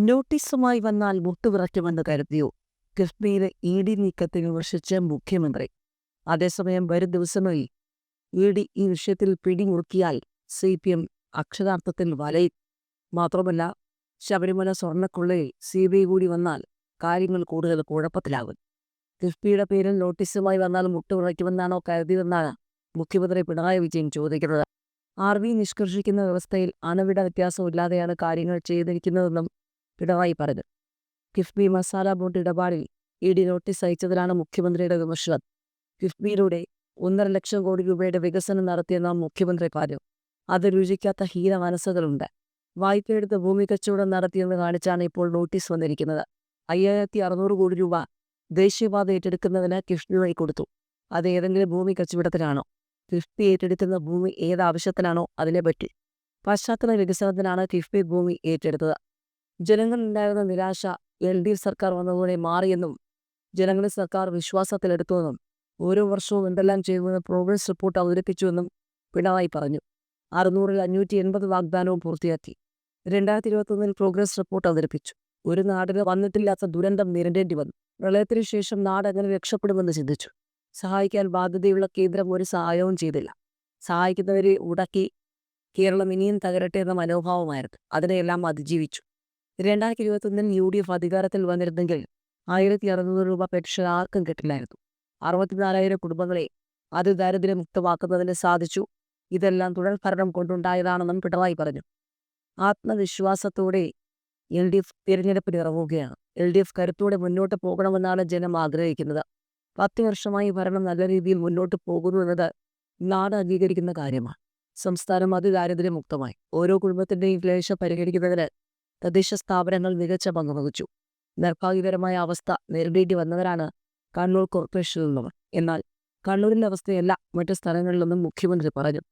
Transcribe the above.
നോട്ടീസുമായി വന്നാൽ മുട്ടുവിറയ്ക്കുമെന്ന് കരുതിയോ? കിഫ്ബിയിലെ ഇ.ഡി. നീക്കത്തെ വിമർശിച്ച് മുഖ്യമന്ത്രി. അതേസമയം വരും ദിവസങ്ങളിൽ ഇ.ഡി. ഈ വിഷയത്തിൽ പിടിമുറുക്കിയാൽ CPM അക്ഷരാർത്ഥത്തിൽ വലയും. മാത്രമല്ല, ശബരിമല സ്വർണ്ണക്കൊള്ളയിൽ CBI കൂടി വന്നാൽ കാര്യങ്ങൾ കൂടുതൽ കുഴപ്പത്തിലാകും. കിഫ്ബിയുടെ പേരിൽ നോട്ടീസുമായി വന്നാൽ മുട്ടുവിറയ്ക്കുമെന്നാണോ കരുതിയതെന്നാണ് മുഖ്യമന്ത്രി പിണറായി വിജയൻ ചോദിക്കുന്നത്. RV നിഷ്കർഷിക്കുന്ന വ്യവസ്ഥയിൽ അണുവിട വ്യത്യാസമില്ലാതെയാണ് കാര്യങ്ങൾ ചെയ്തിരിക്കുന്നതെന്നും പിണറായി പറഞ്ഞു. കിഫ്ബി മസാല ബോണ്ട് ഇടപാടിൽ ഇ.ഡി. നോട്ടീസ് അയച്ചതിലാണ് മുഖ്യമന്ത്രിയുടെ വിമർശനം. കിഫ്ബിയിലൂടെ 1.5 ലക്ഷം കോടി രൂപയുടെ വികസനം നടത്തിയെന്ന് മുഖ്യമന്ത്രി പറഞ്ഞു. അത് രുചിക്കാത്ത ഹീന മനസ്സുകളുണ്ട്. വായ്പയെടുത്ത് ഭൂമി കച്ചവടം നടത്തിയെന്ന് കാണിച്ചാണ് ഇപ്പോൾ നോട്ടീസ് വന്നിരിക്കുന്നത്. 5600 കോടി രൂപ ദേശീയപാത ഏറ്റെടുക്കുന്നതിന് കിഫ്ബി വഴി കൊടുത്തു. അത് ഏതെങ്കിലും ഭൂമി കച്ചവടത്തിനാണോ? കിഫ്ബി ഏറ്റെടുക്കുന്ന ഭൂമി ഏതാവശ്യത്തിനാണോ അതിനെപ്പറ്റി. പശ്ചാത്തല വികസനത്തിനാണ് കിഫ്ബി ഭൂമി ഏറ്റെടുത്തത്. ജനങ്ങളിലുണ്ടായിരുന്ന നിരാശ LDF സർക്കാർ വന്നതോടെ മാറിയെന്നും ജനങ്ങളെ സർക്കാർ വിശ്വാസത്തിലെടുത്തുവെന്നും ഓരോ വർഷവും എന്തെല്ലാം ചെയ്യുമെന്ന് പ്രോഗ്രസ് റിപ്പോർട്ട് അവതരിപ്പിച്ചുവെന്നും പിണറായി പറഞ്ഞു. 600-ൽ 580 വാഗ്ദാനവും പൂർത്തിയാക്കി. 2021-ൽ പ്രോഗ്രസ് റിപ്പോർട്ട് അവതരിപ്പിച്ചു. ഒരു നാടിന് വന്നിട്ടില്ലാത്ത ദുരന്തം നേരിടേണ്ടി വന്നു. പ്രളയത്തിനു ശേഷം നാട് എങ്ങനെ രക്ഷപ്പെടുമെന്ന് ചിന്തിച്ചു. സഹായിക്കാൻ ബാധ്യതയുള്ള കേന്ദ്രം ഒരു സഹായവും ചെയ്തില്ല. സഹായിക്കുന്നവരെ ഉടക്കി കേരളം ഇനിയും തകരട്ടെ എന്ന മനോഭാവമായിരുന്നു. അതിനെയെല്ലാം അതിജീവിച്ചു. 2021-ൽ UDF അധികാരത്തിൽ വന്നിരുന്നെങ്കിൽ 1600 രൂപ പെൻഷൻ ആർക്കും കിട്ടില്ലായിരുന്നു. 64,000 കുടുംബങ്ങളെ അതിദാരിദ്ര്യമുക്തമാക്കുന്നതിന് സാധിച്ചു. ഇതെല്ലാം തുടർ ഭരണം കൊണ്ടുണ്ടായതാണെന്നും പിണറായി പറഞ്ഞു. ആത്മവിശ്വാസത്തോടെ LDF തിരഞ്ഞെടുപ്പിന് ഇറങ്ങുകയാണ്. LDF കരുത്തോടെ മുന്നോട്ട് പോകണമെന്നാണ് ജനം ആഗ്രഹിക്കുന്നത്. 10 വർഷമായി ഭരണം നല്ല രീതിയിൽ മുന്നോട്ട് പോകുന്നു എന്നത് നാട് അംഗീകരിക്കുന്ന കാര്യമാണ്. സംസ്ഥാനം അതിദാരിദ്ര്യമുക്തമായി. ഓരോ കുടുംബത്തിൻ്റെയും ക്ലേശം പരിഹരിക്കുന്നതിന് തദ്ദേശ സ്ഥാപനങ്ങൾ മികച്ച പങ്ക് വഹിച്ചു. നിർഭാഗ്യകരമായ അവസ്ഥ നേരിടേണ്ടി വന്നവരാണ് കണ്ണൂർ കോർപ്പറേഷനിലുള്ളവർ. എന്നാൽ കണ്ണൂരിൻ്റെ അവസ്ഥയല്ല മറ്റു സ്ഥലങ്ങളിലൊന്നും മുഖ്യമന്ത്രി പറഞ്ഞു.